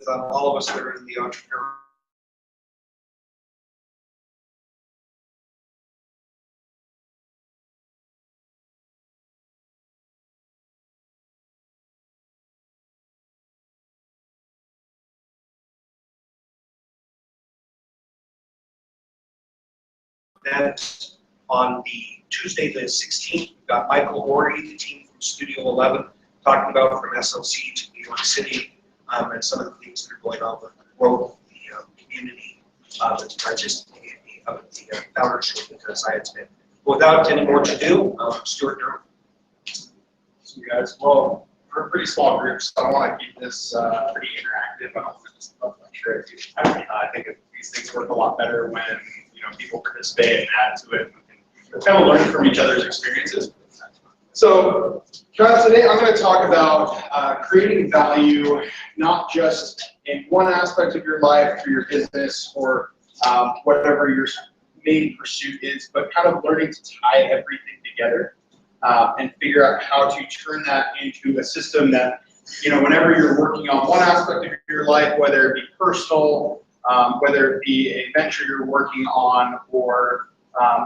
all of us that are in the entrepreneur. That on the Tuesday the 16th, we've got Michael Orey, the team from Studio 11, talking about from SLC to New York City and some of the things that are going on with the growth of the community that's participating of the foundership with the science bit. Without any more to do, Stuart Derman. So you guys, well, we're a pretty small group, so I don't want to keep this pretty interactive. I don't want to just lecture at you. I think these things work a lot better when people participate and add to it and kind of learn from each other's experiences. So today I'm going to talk about creating value, not just in one aspect of your life or your business or whatever your main pursuit is, but kind of learning to tie everything together and figure out how to turn that into a system that, whenever you're working on one aspect of your life, whether it be personal, whether it be a venture you're working on or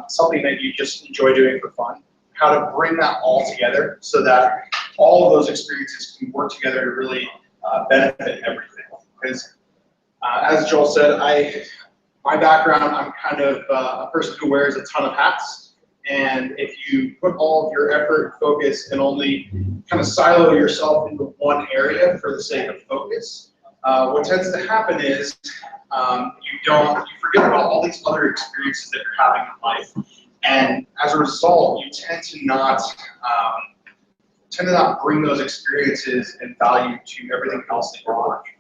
something that you just enjoy doing for fun, how to bring that all together so that all of those experiences can work together to really benefit everything. Because as Joel said, my background, I'm kind of a person who wears a ton of hats. And if you put all of your effort, focus, and only kind of silo yourself into one area for the sake of focus, what tends to happen is you forget about all these other experiences that you're having in life, and as a result, you tend to not bring those experiences and value to everything else that you're working.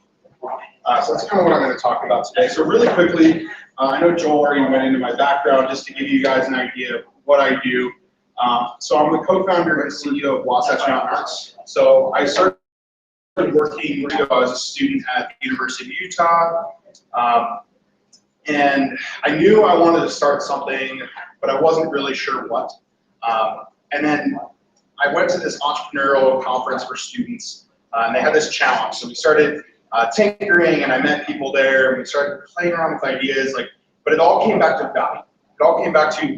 So that's kind of what I'm going to talk about today. So really quickly, I know Joel already went into my background just to give you guys an idea of what I do. So I'm the co-founder and CEO of Wasatch Mountain Arts. So I started working as a student at the University of Utah, and I knew I wanted to start something, but I wasn't really sure what. And then I went to this entrepreneurial conference for students, and they had this challenge. So we started tinkering, and I met people there, and we started playing around with ideas, but it all came back to value. It all came back to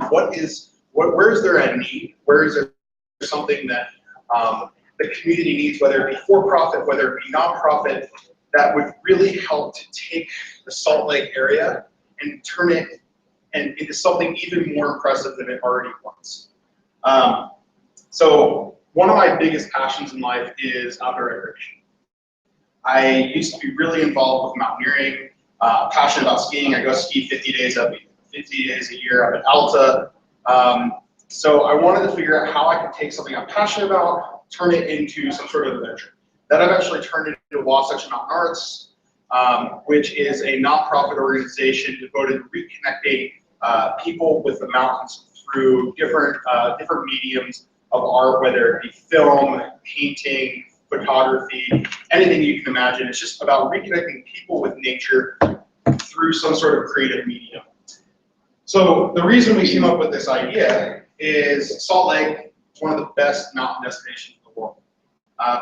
where is there a need? Where is there something that the community needs, whether it be for-profit, whether it be non-profit, that would really help to take the Salt Lake area and turn it into something even more impressive than it already was. So one of my biggest passions in life is outdoor recreation. I used to be really involved with mountaineering, passionate about skiing. I go ski 50 days a year up at Alta. So I wanted to figure out how I could take something I'm passionate about, turn it into some sort of adventure. That eventually turned it into Wasatch Mountain Arts, which is a nonprofit organization devoted to reconnecting people with the mountains through different mediums of art, whether it be film, painting, photography, anything you can imagine. It's just about reconnecting people with nature through some sort of creative medium. So the reason we came up with this idea is Salt Lake is one of the best mountain destinations in the world.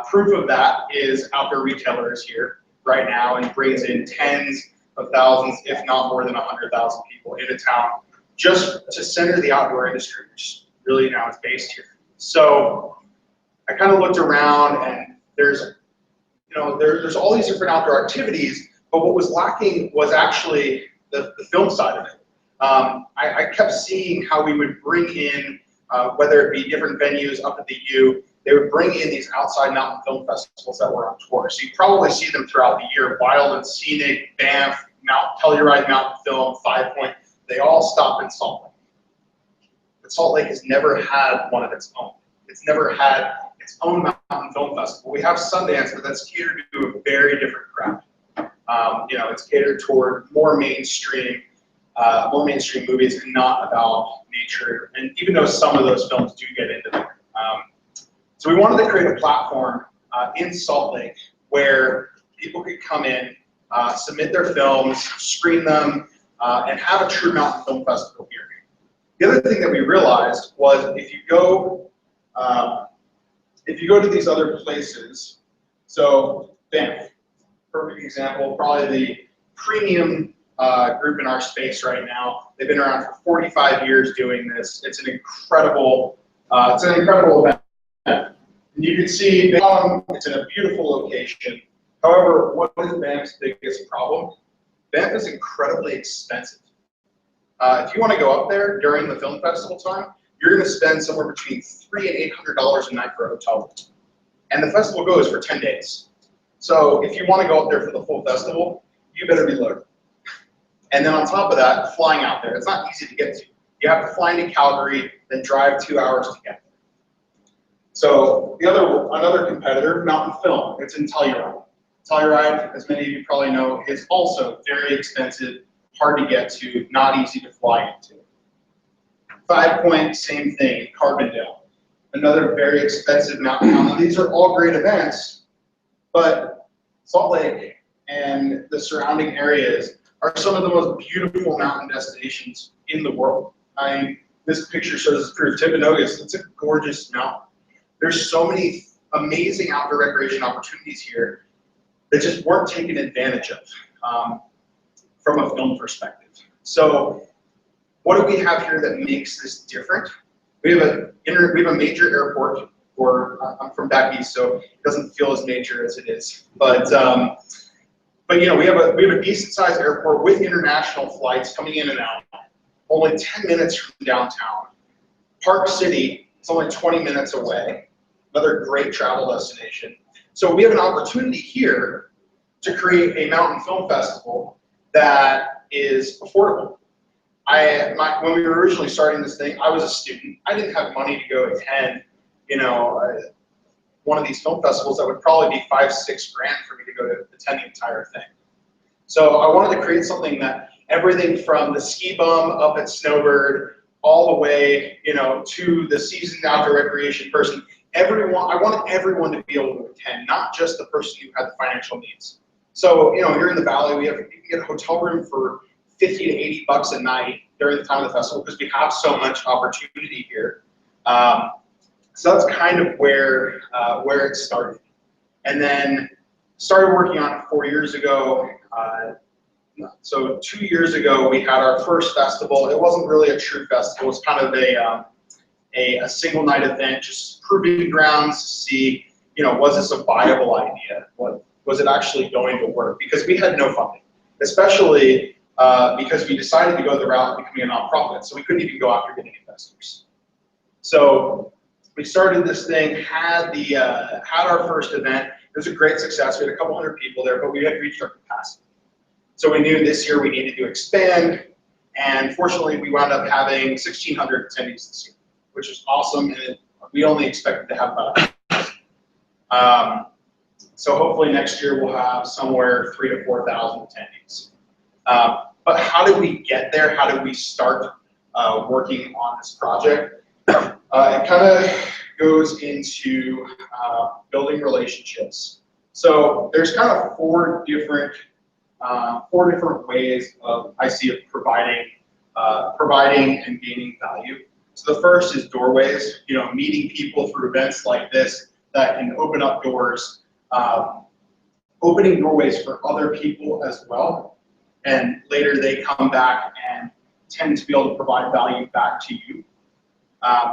Proof of that is Outdoor Retailer is here right now and brings in tens of thousands, if not more than 100,000 people into town just to center the outdoor industry, which really now is based here. So I kind of looked around, and there's all these different outdoor activities, but what was lacking was actually the film side of it. I kept seeing how we would bring in, whether it be different venues up at the U, they would bring in these outside mountain film festivals that were on tour. So you probably see them throughout the year: Wild and Scenic, Banff, Telluride Mountain Film, 5 Point. They all stop in Salt Lake. But Salt Lake has never had one of its own. It's never had its own mountain film festival. We have Sundance, but that's catered to a very different crowd. It's catered toward more mainstream movies and not about nature. And even though some of those films do get into there. So we wanted to create a platform in Salt Lake where people could come in, submit their films, screen them, and have a true mountain film festival here. The other thing that we realized was if you go to these other places, so Banff, perfect example, probably the premium group in our space right now. They've been around for 45 years doing this. It's an incredible event. And you can see it's in a beautiful location. However, what is Banff's biggest problem? Banff is incredibly expensive. If you want to go up there during the film festival time, you're going to spend somewhere between $300 and $800 a night for a hotel room. And the festival goes for 10 days. So if you want to go up there for the full festival, you better be loaded. And then on top of that, flying out there, it's not easy to get to. You have to fly into Calgary, then drive 2 hours to get there. So another competitor, Mountain Film, it's in Telluride. Telluride, as many of you probably know, is also very expensive, hard to get to, not easy to fly into. 5 Point, same thing, Carbondale, another very expensive mountain. Now, these are all great events, but Salt Lake and the surrounding areas are some of the most beautiful mountain destinations in the world. This picture shows us proof. Timpanogos, it's a gorgeous mountain. There's so many amazing outdoor recreation opportunities here that just weren't taken advantage of from a film perspective. So what do we have here that makes this different? We have a major airport. I'm from back east, so it doesn't feel as major as it is. But you know, we have a decent sized airport with international flights coming in and out. Only 10 minutes from downtown. Park City, it's only 20 minutes away. Another great travel destination. So we have an opportunity here to create a mountain film festival that is affordable. When we were originally starting this thing, I was a student. I didn't have money to go attend, you know, one of these film festivals that would probably be $5-6 grand for me to go to attend the entire thing. So I wanted to create something that everything from the ski bum up at Snowbird all the way, you know, to the seasoned outdoor recreation person. I wanted everyone to be able to attend, not just the person who had the financial needs. So, you know, here in the Valley, you can get a hotel room for $50 to $80 a night during the time of the festival because we have so much opportunity here. So that's kind of where it started. And then started working on it 4 years ago. So 2 years ago, we had our first festival. It wasn't really a true festival. It was kind of a single night event, just proving grounds to see, you know, was this a viable idea? Was it actually going to work? Because we had no funding, especially because we decided to go the route of becoming a nonprofit. So we couldn't even go after getting investors. So we started this thing, had our first event. It was a great success. We had a couple hundred people there, but we had reached our capacity. So we knew this year we needed to expand, and fortunately we wound up having 1,600 attendees this year, which is awesome, and we only expected to have about 1,000. So hopefully next year we'll have somewhere 3,000 to 4,000 attendees. But how did we get there? How did we start working on this project? It kind of goes into building relationships. So there's kind of four different ways I see of providing and gaining value. So the first is doorways. You know, meeting people through events like this that can open up doors, opening doorways for other people as well, and later they come back and tend to be able to provide value back to you.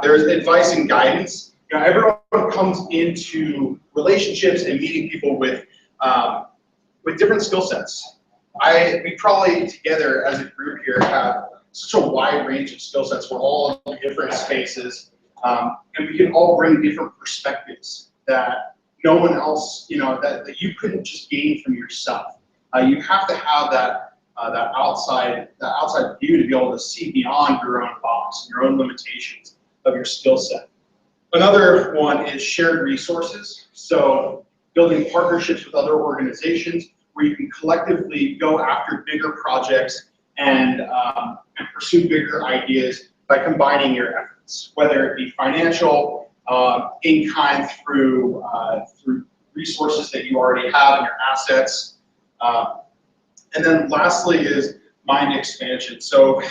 There's advice and guidance. You know, everyone comes into relationships and meeting people with different skill sets. We probably together as a group here have such a wide range of skill sets. We're all in different spaces, and we can all bring different perspectives that no one else, you know, that you couldn't just gain from yourself. You have to have that outside view to be able to see beyond your own box and your own limitations of your skill set. Another one is shared resources. So building partnerships with other organizations where you can collectively go after bigger projects and pursue bigger ideas by combining your efforts, whether it be financial, in kind through resources that you already have in your assets. And then lastly is mind expansion. So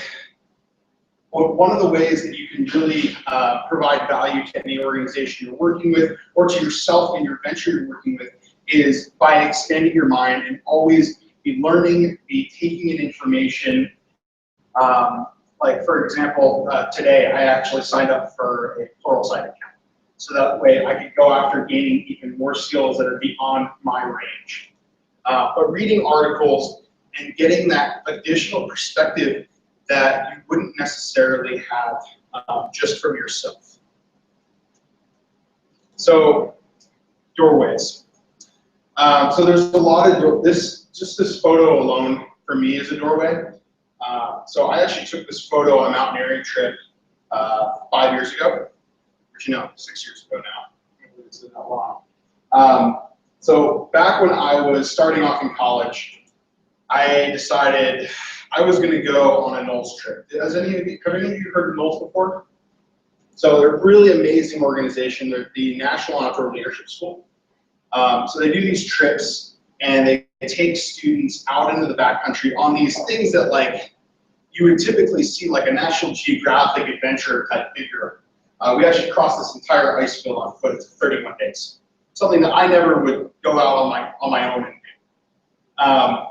one of the ways that you can really provide value to any organization you're working with or to yourself in your venture you're working with is by extending your mind and always be learning, be taking in information. Like for example, today I actually signed up for a Pluralsight account. So that way I could go after gaining even more skills that are beyond my range. But reading articles and getting that additional perspective that you wouldn't necessarily have just from yourself. So, doorways. So there's a lot of just this photo alone for me is a doorway. So I actually took this photo on a mountaineering trip 5 years ago. Actually, no, 6 years ago now. It's been that long. So back when I was starting off in college, I decided I was going to go on a Knowles trip. Have any of you heard of Knowles before? So they're a really amazing organization. They're the National Outdoor Leadership School. So they do these trips, and they take students out into the backcountry on these things that like you would typically see like a National Geographic adventure type figure. We actually crossed this entire ice field on foot. It's 31 days. Something that I never would go out on my own and do.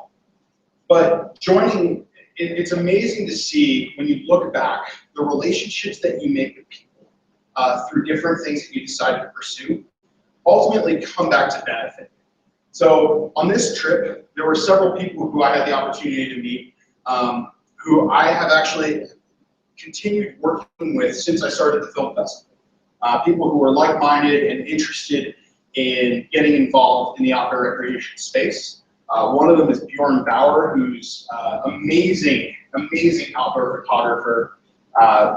But joining, it's amazing to see when you look back the relationships that you make with people through different things that you decide to pursue ultimately come back to benefit. So on this trip, there were several people who I had the opportunity to meet who I have actually continued working with since I started the film festival. People who were like-minded and interested in getting involved in the outdoor recreation space. One of them is Bjorn Bauer, who's amazing outdoor photographer.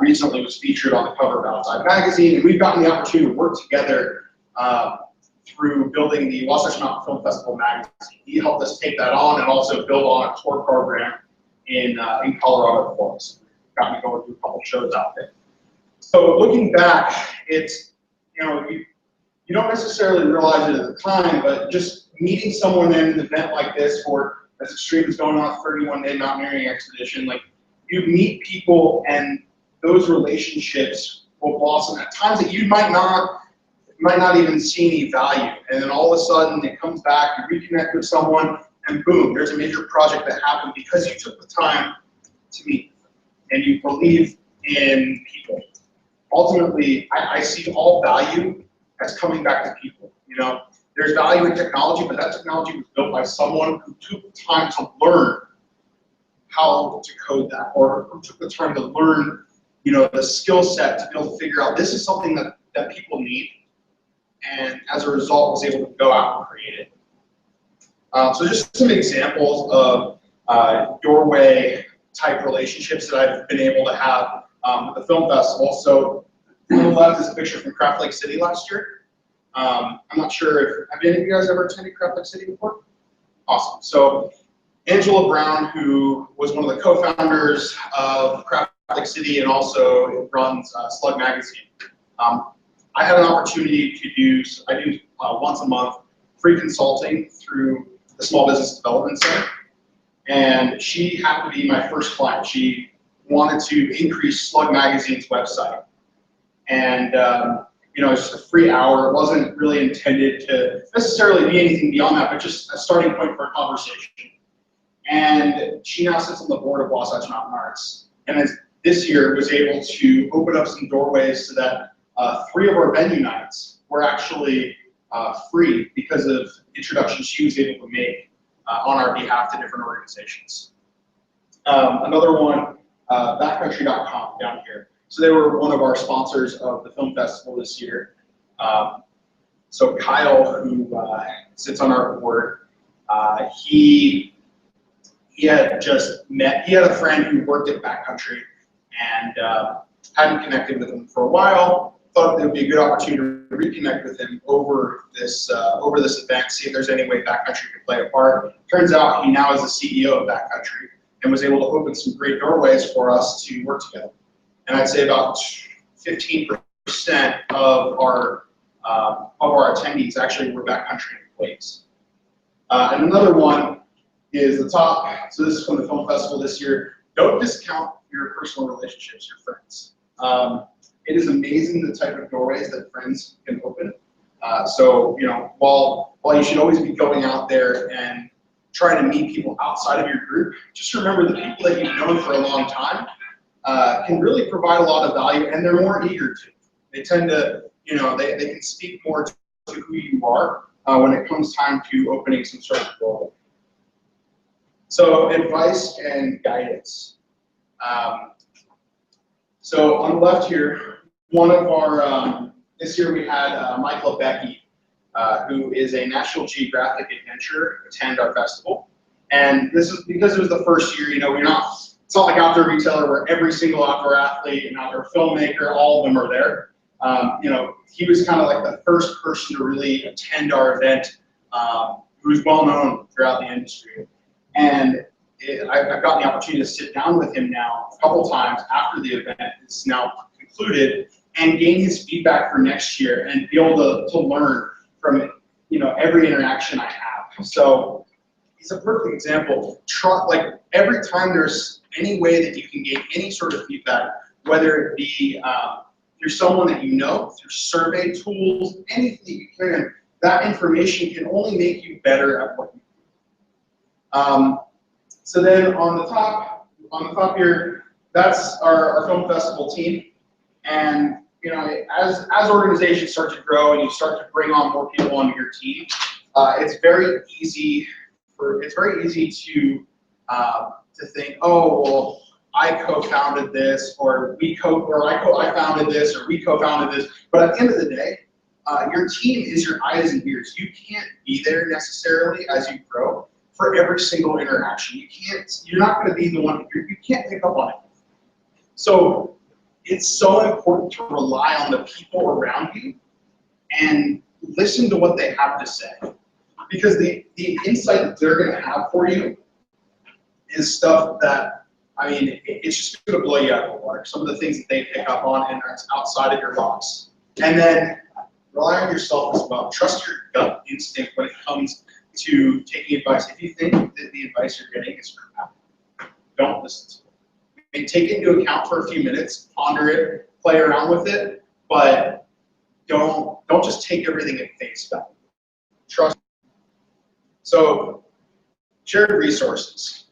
Recently was featured on the cover of Outside Magazine, and we've gotten the opportunity to work together through building the Wasatch Mountain Film Festival magazine. He helped us take that on and also build on a tour program in Colorado for us. Got me going through a couple shows out there. So looking back, it's, you don't necessarily realize it at the time, but just meeting someone in an event like this, or as extreme as going on a 31-day mountaineering expedition, like you meet people and those relationships will blossom at times that you might not even see any value. And then all of a sudden it comes back, you reconnect with someone, and boom, there's a major project that happened because you took the time to meet and you believe in people. Ultimately, I see all value as coming back to people. There's value in technology, but that technology was built by someone who took the time to learn how to code that, or who took the time to learn, the skill set to be able to figure out this is something that people need, and as a result was able to go out and create it. So just some examples of doorway type relationships that I've been able to have at the film festival. So on the left is a picture from Craft Lake City last year. I'm not sure have any of you guys ever attended Craft Lake City before? Awesome. So Angela Brown, who was one of the co-founders of Craft Lake City and also runs Slug Magazine. I had an opportunity to do once a month free consulting through the Small Business Development Center. And she happened to be my first client. She wanted to increase Slug Magazine's website. And it's just a free hour. It wasn't really intended to necessarily be anything beyond that, but just a starting point for a conversation. And she now sits on the board of Wasatch Mountain Arts. And this year was able to open up some doorways so that 3 of our venue nights were actually free because of introductions she was able to make on our behalf to different organizations. Another one, backcountry.com down here. So they were one of our sponsors of the film festival this year. So Kyle, who sits on our board, he had a friend who worked at Backcountry and hadn't connected with him for a while. Thought there would be a good opportunity to reconnect with him over this event, see if there's any way Backcountry could play a part. Turns out he now is the CEO of Backcountry and was able to open some great doorways for us to work together. And I'd say about 15% of our attendees actually were Backcountry employees. And another one is the top. So this is from the film festival this year. Don't discount your personal relationships, your friends. It is amazing the type of doorways that friends can open. So, you know, while you should always be going out there and trying to meet people outside of your group, just remember the people that you've known for a long time can really provide a lot of value, and they're more eager to. They tend to, you know, they can speak more to who you are when it comes time to opening some sort of role. So advice and guidance. So on the left here, one of our, this year we had Michael Becky, who is a National Geographic adventurer, attend our festival. And this is because it was the first year, you know, it's not like outdoor retailer where every single outdoor athlete and outdoor filmmaker, all of them are there. You know, he was kind of like the first person to really attend our event, who's well known throughout the industry. And I've gotten the opportunity to sit down with him now a couple times after the event is now concluded and gain his feedback for next year and be able to learn from, you know, every interaction I have. So he's a perfect example. Like every time there's any way that you can gain any sort of feedback, whether it be through someone that you know, through survey tools, anything that you can, that information can only make you better at what you do. So then on the top here, that's our film festival team. And you know, as organizations start to grow and you start to bring on more people onto your team, it's very easy to think, oh well, I co-founded this, or I founded this, or we co-founded this. But at the end of the day, your team is your eyes and ears. You can't be there necessarily as you grow for every single interaction. You're not going to be the one, you can't pick up on it. So it's so important to rely on the people around you and listen to what they have to say. Because the insight that they're going to have for you is stuff that, I mean, it's just going to blow you out of the water. Some of the things that they pick up on, and that's outside of your box. And then rely on yourself as well. Trust your gut instinct when it comes to taking advice. If you think that the advice you're getting is crap, don't listen to it. You can take it into account for a few minutes, ponder it, play around with it, but don't just take everything at face value. Trust. So, shared resources.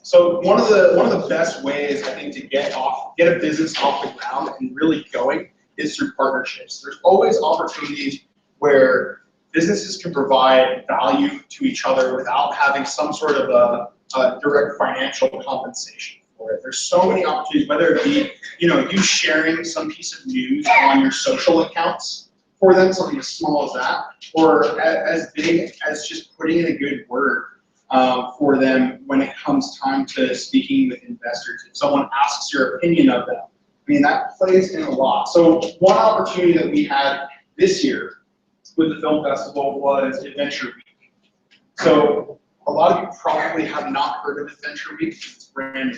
So one of the best ways I think to get a business off the ground and really going is through partnerships. There's always opportunities where businesses can provide value to each other without having some sort of a direct financial compensation for it. There's so many opportunities, whether it be, you know, you sharing some piece of news on your social accounts for them, something as small as that, or as big as just putting in a good word for them when it comes time to speaking with investors. If someone asks your opinion of them, I mean, that plays in a lot. So one opportunity that we had this year with the film festival was Adventure Week. So a lot of you probably have not heard of Adventure Week because it's brand new.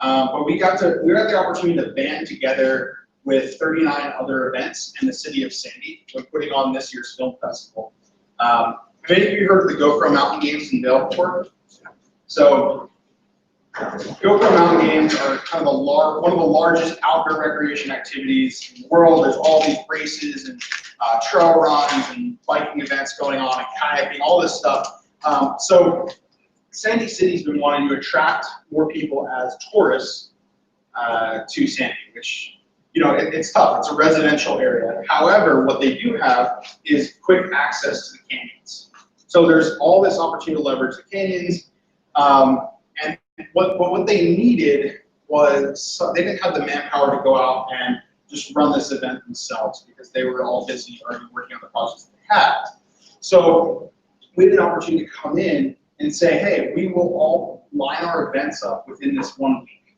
But we had the opportunity to band together with 39 other events in the city of Sandy when putting on this year's film festival. Have any of you heard of the GoPro Mountain Games in Vail before? So GoPro Mountain Games are kind of one of the largest outdoor recreation activities in the world. There's all these races and trail runs and biking events going on and kayaking, all this stuff. So Sandy City's been wanting to attract more people as tourists to Sandy, which, you know, it's tough. It's a residential area. However, what they do have is quick access to the canyons. So there's all this opportunity to leverage the canyons. And what they needed was, they didn't have the manpower to go out and just run this event themselves because they were all busy already working on the projects they had. So we had an opportunity to come in and say, hey, we will all line our events up within this 1 week.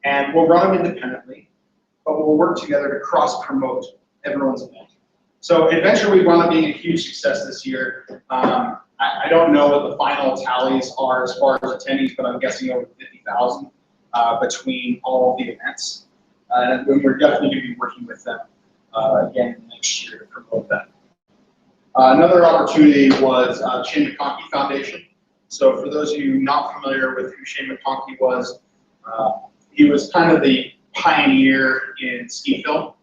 And we'll run them independently, but we'll work together to cross-promote everyone's event. So Adventure Week wound up being a huge success this year. I don't know what the final tallies are as far as attendees, but I'm guessing over 50,000 between all of the events. And we're definitely going to be working with them again next year to promote that. Another opportunity was Shane McConkey Foundation. So for those of you not familiar with who Shane McConkey was, he was kind of the pioneer in ski film.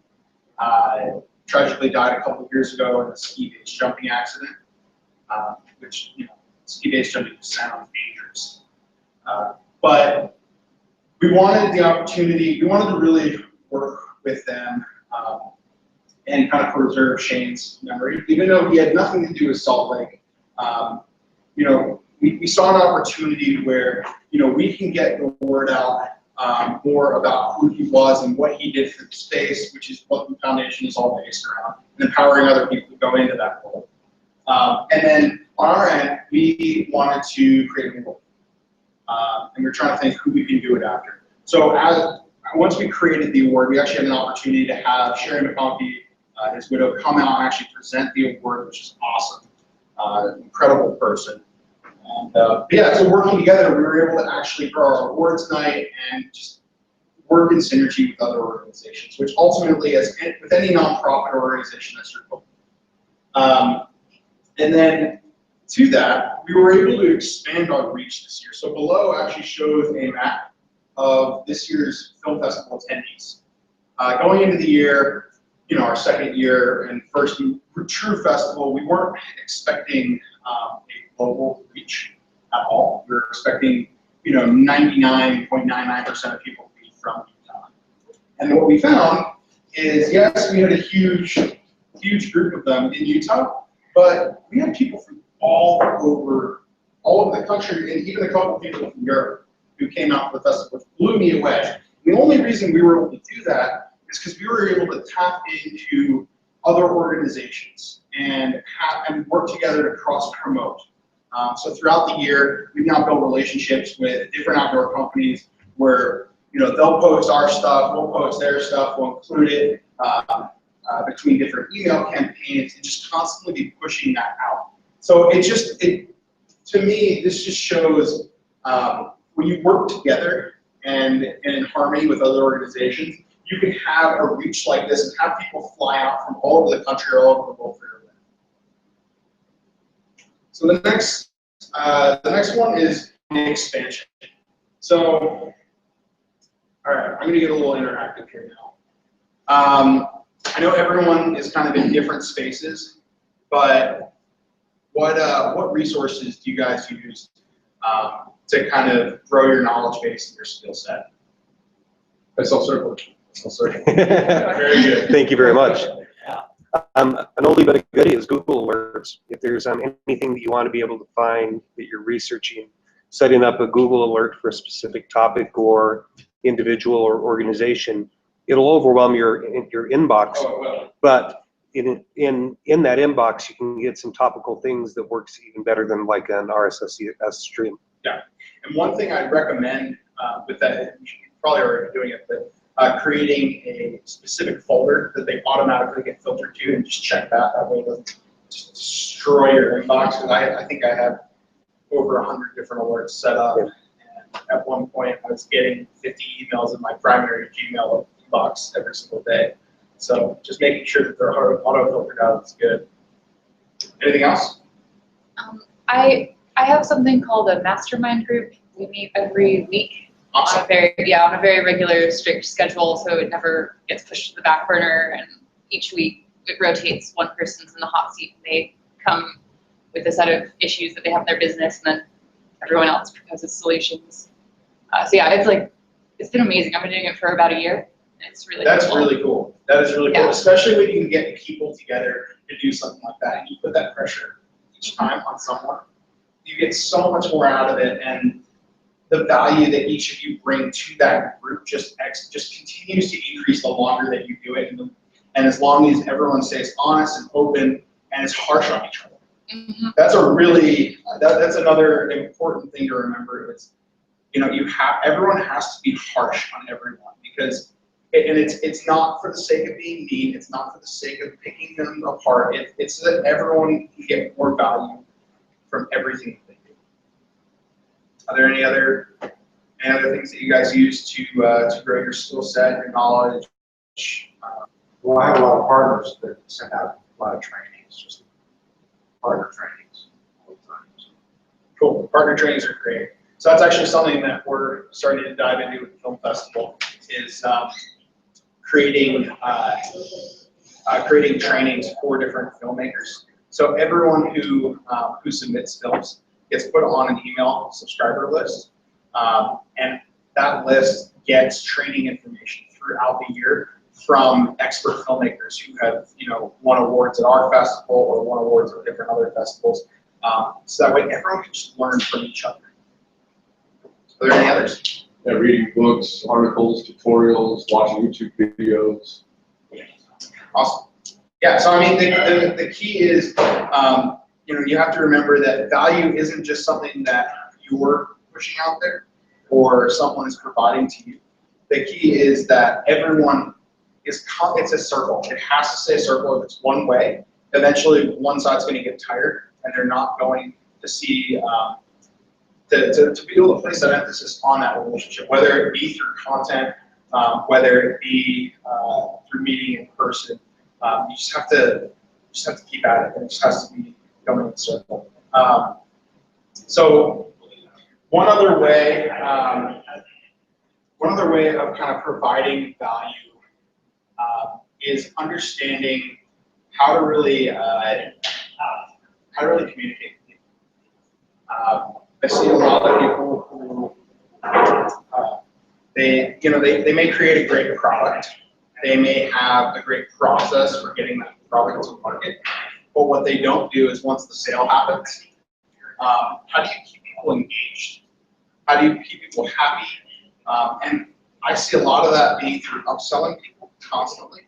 tragically died a couple of years ago in a ski-based jumping accident, which, you know, ski-based jumping sounds dangerous. But we wanted the opportunity, we wanted to really work with them and kind of preserve Shane's memory, even though he had nothing to do with Salt Lake. You know, we saw an opportunity where, you know, we can get the word out more about who he was and what he did for the space, which is what the foundation is all based around, and empowering other people to go into that role. And then on our end, we wanted to create a role. And we're trying to think who we can do it after. So once we created the award, we actually had an opportunity to have Sherry McConkey, his widow, come out and actually present the award, which is awesome. Incredible person. And yeah, so working together, we were able to actually grow our awards night and just work in synergy with other organizations, which ultimately, as with any nonprofit organization, that's your goal. And then to that, we were able to expand our reach this year. So below actually shows a map of this year's film festival attendees. Going into the year, you know, our second year and first true festival, we weren't expecting a global reach at all. We were expecting, you know, 99.99% of people to be from Utah. And what we found is, yes, we had a huge group of them in Utah, but we had people from all over the country, and even a couple of people from Europe who came out for the festival, which blew me away. The only reason we were able to do that is because we were able to tap into other organizations and work together to cross-promote. So throughout the year, we've now built relationships with different outdoor companies where, you know, they'll post our stuff, we'll post their stuff, we'll include it between different email campaigns and just constantly be pushing that out. So to me, this just shows when you work together and in harmony with other organizations, you can have a reach like this and have people fly out from all over the country or all over the world for your event. So the next one is expansion. So, all right, I'm gonna get a little interactive here now. I know everyone is kind of in different spaces, but what resources do you guys use to kind of grow your knowledge base and your skill set? Self-circle. Very good. Thank you very much. An oldie but a goodie is Google Alerts. If there's anything that you want to be able to find that you're researching, setting up a Google alert for a specific topic or individual or organization, it'll overwhelm your inbox. Oh, it will. But in that inbox, you can get some topical things that works even better than like an RSS stream. Yeah, and one thing I'd recommend with that, you should probably already doing it, but creating a specific folder that they automatically get filtered to and just check that. That way it doesn't just destroy your inbox. Because I think I have over 100 different alerts set up. And at one point I was getting 50 emails in my primary Gmail inbox every single day. So just making sure that they're auto-filtered out is good. Anything else? I have something called a mastermind group. We meet every week. Awesome. On a very regular, strict schedule, so it never gets pushed to the back burner. And each week it rotates. One person's in the hot seat, and they come with a set of issues that they have in their business, and then everyone else proposes solutions. So yeah, it's been amazing. I've been doing it for about a year. It's really That's cool. really cool. That is really cool, especially when you can get people together to do something like that, and you put that pressure each time on someone. You get so much more out of it, and the value that each of you bring to that group just continues to increase the longer that you do it, and as long as everyone stays honest and open and is harsh on each other. Mm-hmm. That's that's another important thing to remember. Is, you know, everyone has to be harsh on everyone, because it's not for the sake of being mean. It's not for the sake of picking them apart. It's so that everyone can get more value from everything that they do. Are there any other things that you guys use to grow your skill set, your knowledge? Well, I have a lot of partners that send out a lot of trainings, just partner trainings all the time. So. Cool. Partner trainings are great. So that's actually something that we're starting to dive into with the film festival, is creating creating trainings for different filmmakers. So everyone who submits films gets put on an email subscriber list, and that list gets training information throughout the year from expert filmmakers who have, won awards at our festival or won awards at different other festivals. So that way everyone can just learn from each other. Are there any others? Yeah, reading books, articles, tutorials, watching YouTube videos. Awesome. Yeah, so I mean, the key is, you have to remember that value isn't just something that you're pushing out there or someone is providing to you. The key is that everyone it's a circle. It has to stay a circle. If it's one way, eventually one side's going to get tired and they're not going to see, to be able to place that emphasis on that relationship, whether it be through content, whether it be through meeting in person. You just have to keep at it, and it just has to be going in a circle. So one other way of kind of providing value is understanding how to really communicate with people. I see a lot of people who they may create a great product. They may have a great process for getting that product to market, but what they don't do is once the sale happens, how do you keep people engaged? How do you keep people happy? And I see a lot of that being through upselling people constantly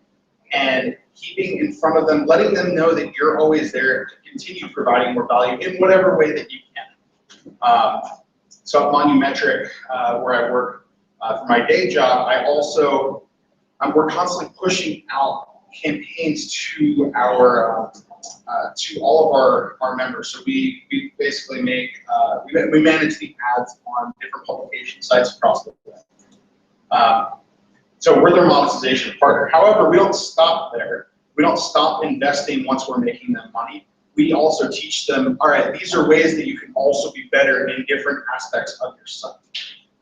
and keeping in front of them, letting them know that you're always there to continue providing more value in whatever way that you can. So at Monumetric, where I work for my day job, we're constantly pushing out campaigns to to all of our members. So we basically make we manage the ads on different publication sites across the world. So we're their monetization partner. However, we don't stop there. We don't stop investing once we're making them money. We also teach them, all right, these are ways that you can also be better in different aspects of your site.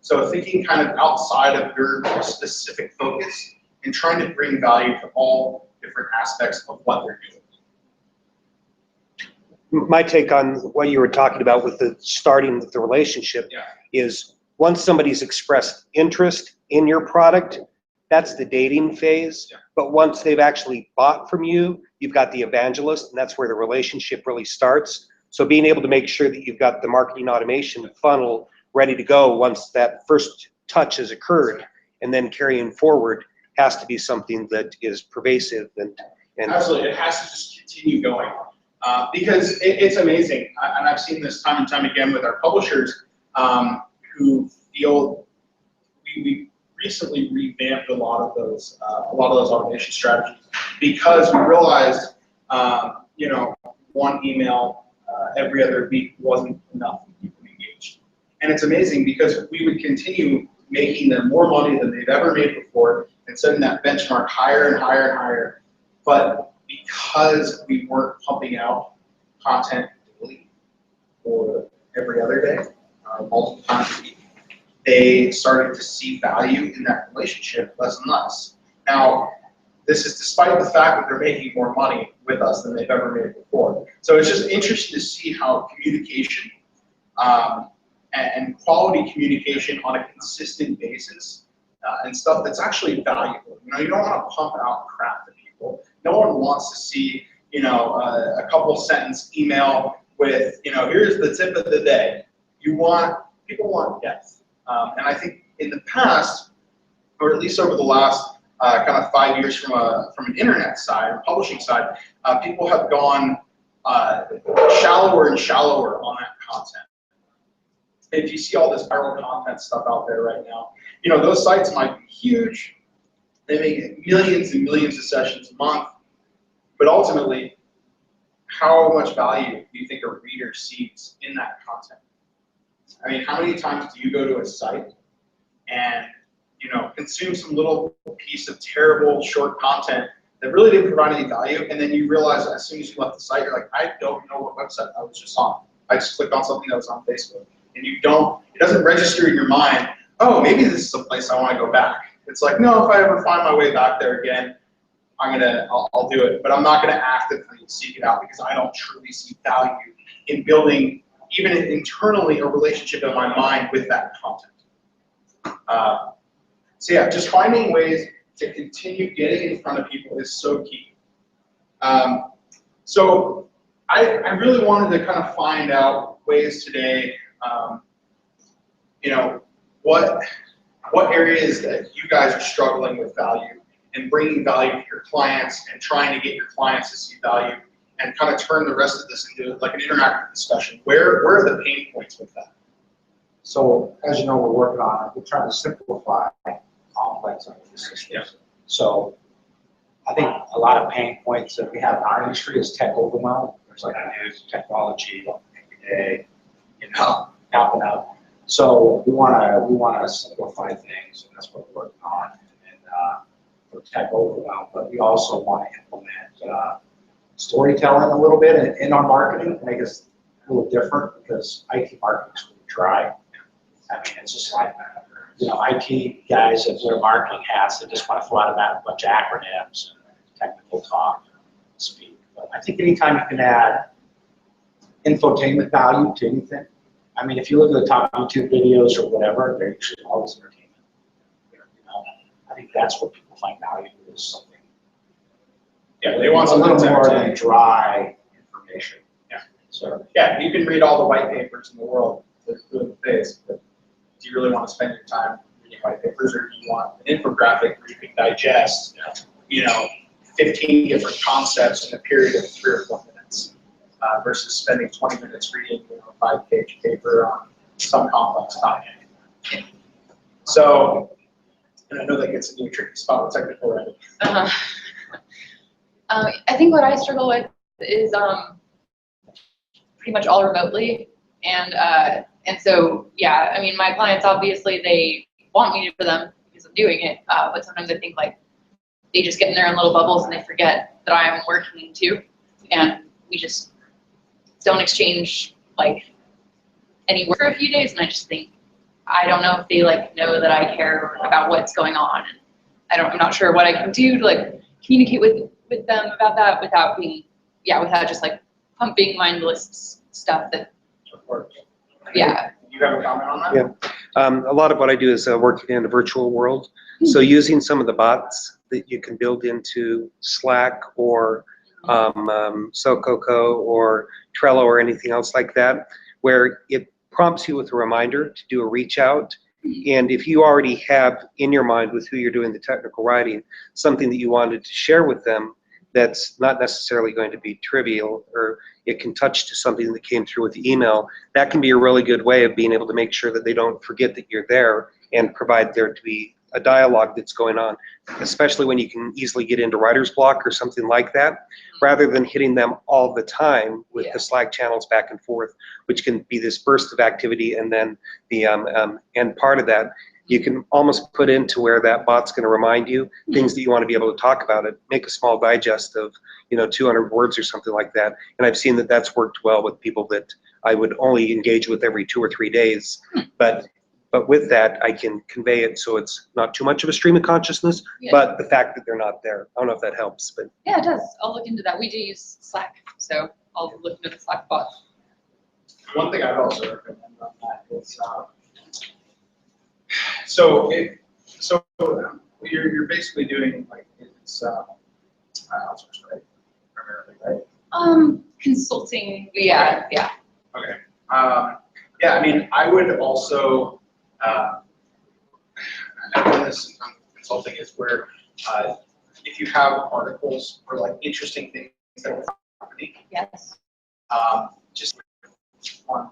So thinking kind of outside of your specific focus and trying to bring value to all different aspects of what they're doing. My take on what you were talking about with the starting with the relationship is once somebody's expressed interest in your product, that's the dating phase. But once they've actually bought from you, you've got the evangelist, and that's where the relationship really starts. So being able to make sure that you've got the marketing automation funnel ready to go once that first touch has occurred, and then carrying forward has to be something that is pervasive and Absolutely, it has to just continue going. Because it's amazing, and I've seen this time and time again with our publishers who feel we recently revamped a lot of those automation strategies because we realized one email every other week wasn't enough to keep them engaged. And it's amazing because we would continue making them more money than they've ever made before and setting that benchmark higher and higher and higher. But because we weren't pumping out content daily or every other day, multiple times a week, they started to see value in that relationship less and less. Now, this is despite the fact that they're making more money with us than they've ever made before. So it's just interesting to see how communication and quality communication on a consistent basis and stuff that's actually valuable. You don't want to pump out crap to people. No one wants to see, a couple sentence email with, here's the tip of the day. People want depth. And I think in the past, or at least over the last kind of 5 years from an internet side, or publishing side, people have gone shallower and shallower on that content. If you see all this viral content stuff out there right now, those sites might be huge. They make millions and millions of sessions a month, but ultimately, how much value do you think a reader sees in that content? I mean, how many times do you go to a site and consume some little piece of terrible short content that really didn't provide any value, and then you realize that as soon as you left the site, you're like, I don't know what website I was just on. I just clicked on something that was on Facebook. And it doesn't register in your mind, oh, maybe this is a place I want to go back. It's like, no, if I ever find my way back there again, I'll do it, but I'm not gonna actively seek it out because I don't truly see value in building, even internally, a relationship in my mind with that content. So yeah, just finding ways to continue getting in front of people is so key. So I really wanted to kind of find out ways today, you know, what areas that you guys are struggling with value and bringing value to your clients and trying to get your clients to see value and kind of turn the rest of this into like an interactive discussion. Where are the pain points with that? So as you know, we're trying to simplify complex IT systems. Yeah. So I think a lot of pain points that we have in our industry is tech overwhelm. There's like new technology every day, you know, popping up. So we want to simplify things, and that's what we're working on. And for tech overwhelm, but we also want to implement storytelling a little bit in our marketing, make us a little different because IT marketing is really dry. I mean, it's just like, you know, IT guys that wear marketing hats that just want to throw out a bunch of acronyms and technical talk and speak. But I think anytime you can add infotainment value to anything, I mean, if you look at the top YouTube videos or whatever, they're usually always entertainment. You know, I think that's what people find value is something. Yeah, they want It's a little something more than entertaining. dry information. Yeah. So Yeah, you can read all the white papers in the world through the face, but do you really want to spend your time reading white papers, or do you want an infographic where you can digest, you know, 15 different concepts in a period of 3 or 4 minutes, versus spending 20 minutes reading, you know, a 5-page paper on some complex topic. So, and I know that gets into a tricky spot with technical writing. I think what I struggle with is pretty much all remotely, and so yeah, I mean, my clients obviously they want me to for them because I'm doing it, but sometimes I think like they just get in their own little bubbles and they forget that I'm working too, and we just don't exchange like any work for a few days, and I just think I don't know if they like know that I care about what's going on, and I'm not sure what I can do to like communicate with them about that without being, without just like pumping mindless stuff that, yeah. Do you have a comment on that? Yeah. A lot of what I do is working in a virtual world. So using some of the bots that you can build into Slack or Sococo or Trello or anything else like that, where it prompts you with a reminder to do a reach out. And if you already have in your mind with who you're doing the technical writing, something that you wanted to share with them that's not necessarily going to be trivial, or it can touch to something that came through with the email, that can be a really good way of being able to make sure that they don't forget that you're there and provide there to be a dialogue that's going on, especially when you can easily get into writer's block or something like that, rather than hitting them all the time with the Slack channels back and forth, which can be this burst of activity, and then the end part of that, you can almost put into where that bot's going to remind you things that you want to be able to talk about it, make a small digest of, 200 words or something like that. And I've seen that that's worked well with people that I would only engage with every 2 or 3 days. But with that, I can convey it so it's not too much of a stream of consciousness, but the fact that they're not there. I don't know if that helps, but. Yeah, it does. I'll look into that. We do use Slack, so I'll look into the Slack bot. One thing I'd also recommend on that is, so you're basically doing like it's outsourced, right? Primarily, right? Consulting. Yeah. Okay. Yeah, I mean, I would also, I've done this in consulting, is where if you have articles or like interesting things that are happening, just on,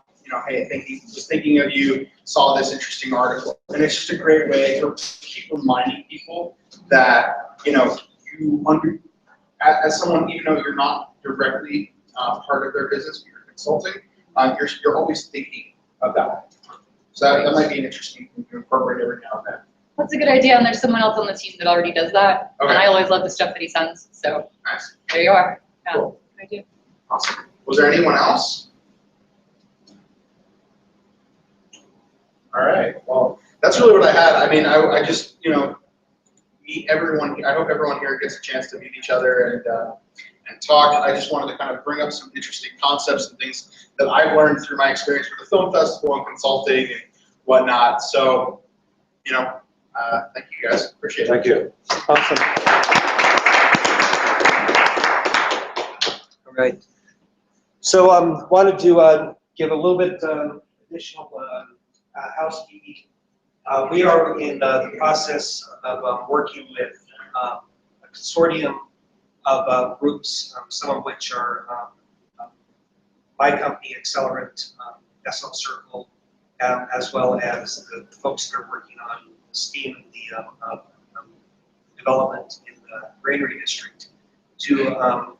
hey, just thinking of you, saw this interesting article, and it's just a great way to keep reminding people that as someone, even though you're not directly part of their business, but you're consulting, you're always thinking of that. So that might be an interesting thing to incorporate every now and then. That's a good idea, and there's someone else on the team that already does that, Okay. and I always love the stuff that he sends, so Nice. there you are. Yeah, Cool. good idea. Awesome. Was there anyone else? All right. Well, that's really what I had. I mean, I just, meet everyone. I hope everyone here gets a chance to meet each other and talk. I just wanted to kind of bring up some interesting concepts and things that I've learned through my experience with the film festival and consulting and whatnot. So, thank you guys. Appreciate it. Thank you. Awesome. All right. So wanted to give a little bit additional housekeeping. We are in the process of working with a consortium of groups, some of which are my company, Accelerant, SL Circle, as well as the folks that are working on STEAM, the development in the Granary District, to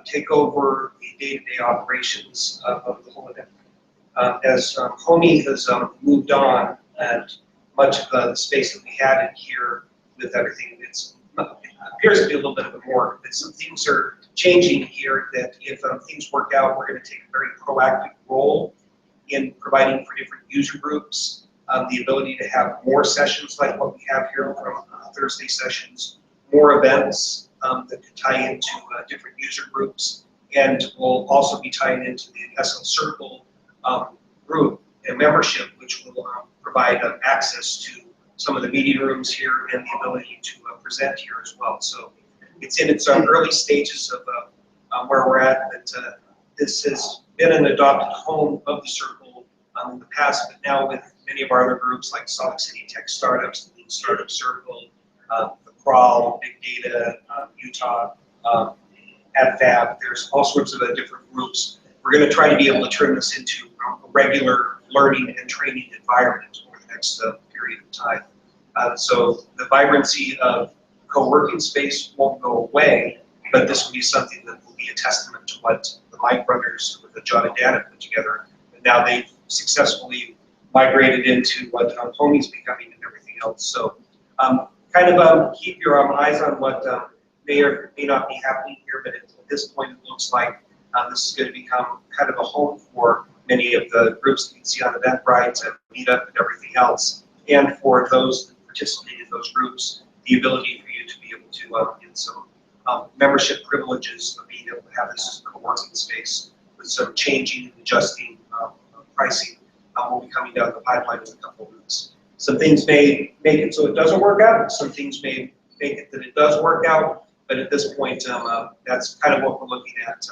take over the day-to-day operations of the whole event. As Homie has moved on, and much of the space that we had in here with everything, it appears to be a little bit of a morgue, but some things are changing here that if things work out, we're going to take a very proactive role in providing for different user groups, the ability to have more sessions like what we have here from Thursday sessions, more events that could tie into different user groups, and we'll also be tying into the SL Circle group and membership, which will provide access to some of the meeting rooms here and the ability to present here as well. So it's in its early stages of where we're at, but this has been an adopted home of the Circle in the past, but now with many of our other groups like Salt Lake City Tech Startups, the Lean Startup Circle, the Crawl, Big Data, Utah, AdFab, there's all sorts of different groups. We're going to try to be able to turn this into a regular learning and training environment over the next period of time. So the vibrancy of co-working space won't go away, but this will be something that will be a testament to what the Mike brothers with John and Dan have put together. And now they've successfully migrated into what Homie's becoming and everything else. So kind of keep your eyes on what may or may not be happening here, but at this point it looks like this is going to become kind of a home for many of the groups that you can see on Eventbrite and Meetup and everything else. And for those that participate in those groups, the ability for you to be able to get some membership privileges of being able to have this co-working space with some changing and adjusting pricing will be coming down the pipeline in a couple of weeks. Some things may make it so it doesn't work out. Some things may make it that it does work out. But at this point, that's kind of what we're looking at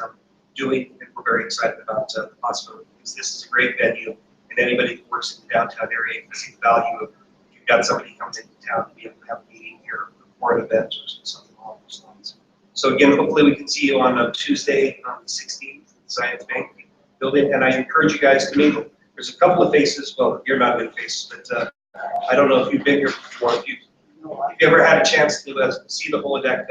doing, and we're very excited about the possibility, because this is a great venue, and anybody who works in the downtown area can see the value of if you've got somebody who comes into town to be able to have a meeting here or an event or something along those lines. So again, hopefully we can see you on Tuesday, on the 16th, at the Science Bank building, and I encourage you guys to mingle. There's a couple of faces, well, you're not new faces, but I don't know if you've been here before. If you've ever had a chance to see the holodeck,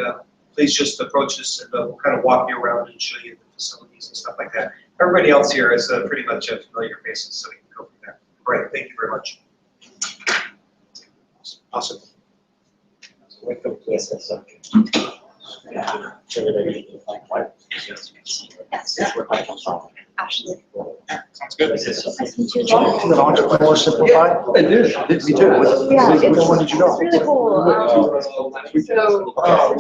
please just approach us and we'll kind of walk you around and show you the facilities and stuff like that. Everybody else here is pretty much familiar faces, so we can go from there. Great, thank you very much. Awesome. Welcome to SSO. Ashley. Sounds good. Did Entrepreneur Simplified? I did. Me too. Yeah, Which one did you go? It's really cool. So